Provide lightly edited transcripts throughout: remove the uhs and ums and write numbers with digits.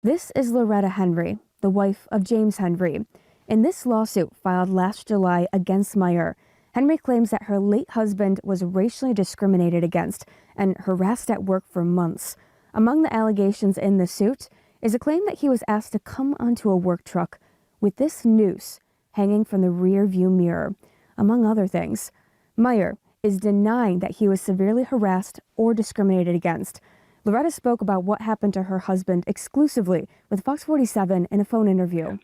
This is Loretta Henry, the wife of James Henry. In this lawsuit filed last July against Meijer, Henry claims that her late husband was racially discriminated against and harassed at work for months. Among the allegations in the suit is a claim that he was asked to come onto a work truck with this noose hanging from the rear view mirror, among other things. Meijer is denying that he was severely harassed or discriminated against. Loretta spoke about what happened to her husband exclusively with Fox 47 in a phone interview.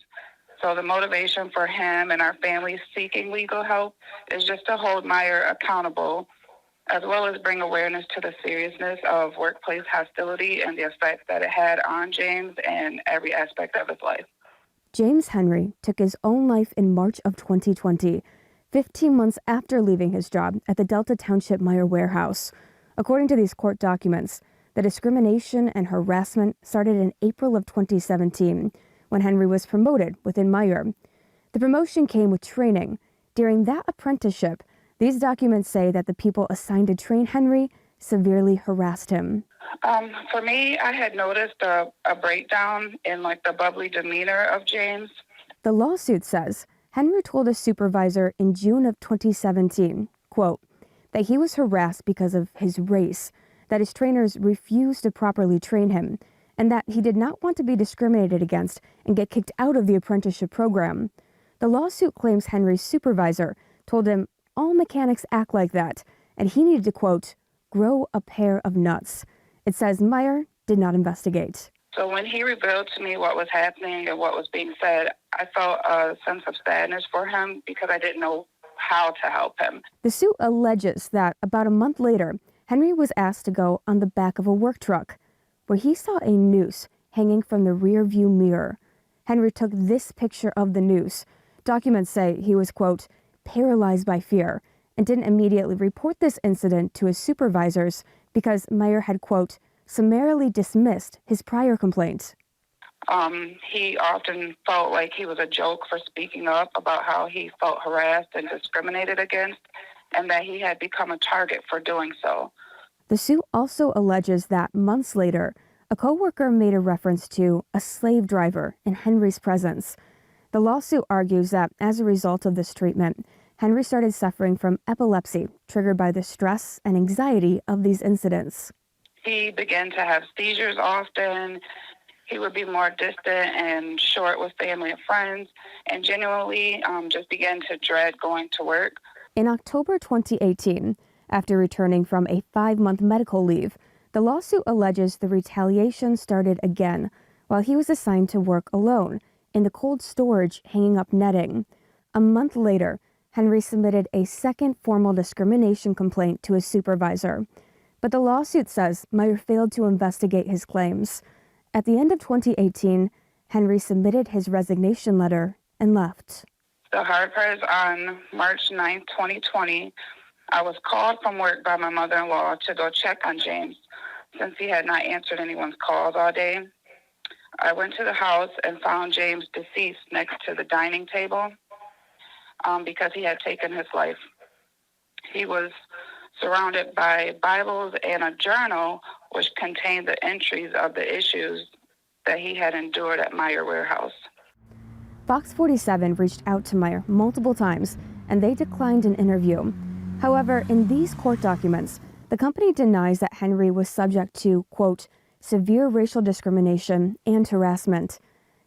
So the motivation for him and our family seeking legal help is just to hold Meijer accountable, as well as bring awareness to the seriousness of workplace hostility and the effects that it had on James and every aspect of his life. James Henry took his own life in March of 2020, 15 months after leaving his job at the Delta Township Meijer warehouse. According to these court documents, the discrimination and harassment started in April of 2017, when Henry was promoted within Meijer. The promotion came with training. During that apprenticeship, these documents say that the people assigned to train Henry severely harassed him. For me, I had noticed a breakdown in the bubbly demeanor of James. The lawsuit says Henry told a supervisor in June of 2017, quote, that he was harassed because of his race, that his trainers refused to properly train him, and that he did not want to be discriminated against and get kicked out of the apprenticeship program. The lawsuit claims Henry's supervisor told him all mechanics act like that, and he needed to, quote, grow a pair of nuts. It says Meijer did not investigate. So when he revealed to me what was happening and what was being said, I felt a sense of sadness for him because I didn't know how to help him. The suit alleges that about a month later, Henry was asked to go on the back of a work truck, where he saw a noose hanging from the rear view mirror. Henry took this picture of the noose. Documents say he was, quote, paralyzed by fear, and didn't immediately report this incident to his supervisors because Meijer had, quote, summarily dismissed his prior complaint. He often felt like he was a joke for speaking up about how he felt harassed and discriminated against, and that he had become a target for doing so. The suit also alleges that months later, a coworker made a reference to a slave driver in Henry's presence. The lawsuit argues that as a result of this treatment, Henry started suffering from epilepsy triggered by the stress and anxiety of these incidents. He began to have seizures often. He would be more distant and short with family and friends, and genuinely just began to dread going to work. In October 2018, after returning from a 5-month medical leave, the lawsuit alleges the retaliation started again while he was assigned to work alone in the cold storage hanging up netting. A month later, Henry submitted a second formal discrimination complaint to his supervisor. But the lawsuit says Meijer failed to investigate his claims. At the end of 2018, Henry submitted his resignation letter and left. The hard part is on March 9, 2020, I was called from work by my mother-in-law to go check on James since he had not answered anyone's calls all day. I went to the house and found James deceased next to the dining table because he had taken his life. He was surrounded by Bibles and a journal which contained the entries of the issues that he had endured at Meijer warehouse. Fox 47 reached out to Meijer multiple times, and they declined an interview. However, in these court documents, the company denies that Henry was subject to, quote, severe racial discrimination and harassment,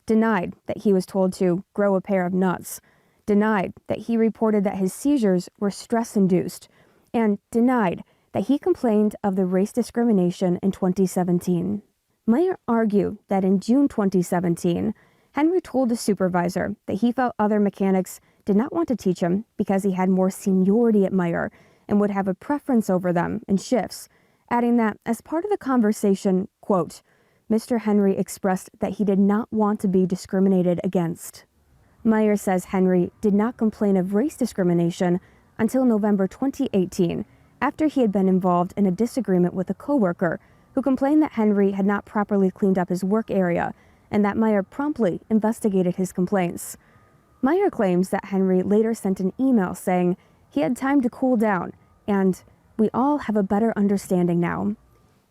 denied that he was told to grow a pair of nuts, denied that he reported that his seizures were stress-induced, and denied that he complained of the race discrimination in 2017. Meijer argued that in June 2017, Henry told a supervisor that he felt other mechanics did not want to teach him because he had more seniority at Meijer and would have a preference over them in shifts, adding that as part of the conversation, quote, Mr. Henry expressed that he did not want to be discriminated against. Meijer says Henry did not complain of race discrimination until November 2018, after he had been involved in a disagreement with a coworker who complained that Henry had not properly cleaned up his work area and that Meijer promptly investigated his complaints. Meijer claims that Henry later sent an email saying he had time to cool down and we all have a better understanding now.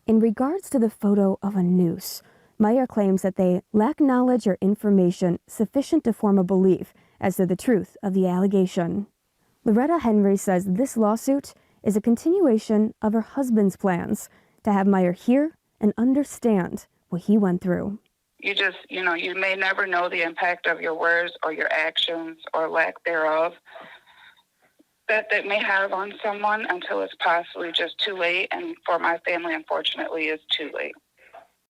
In regards to the photo of a noose, Meijer claims that they lack knowledge or information sufficient to form a belief as to the truth of the allegation. Loretta Henry says this lawsuit is a continuation of her husband's plans to have Meijer hear and understand what he went through. You may never know the impact of your words or your actions or lack thereof that may have on someone until it's possibly just too late. And for my family, unfortunately, it's too late.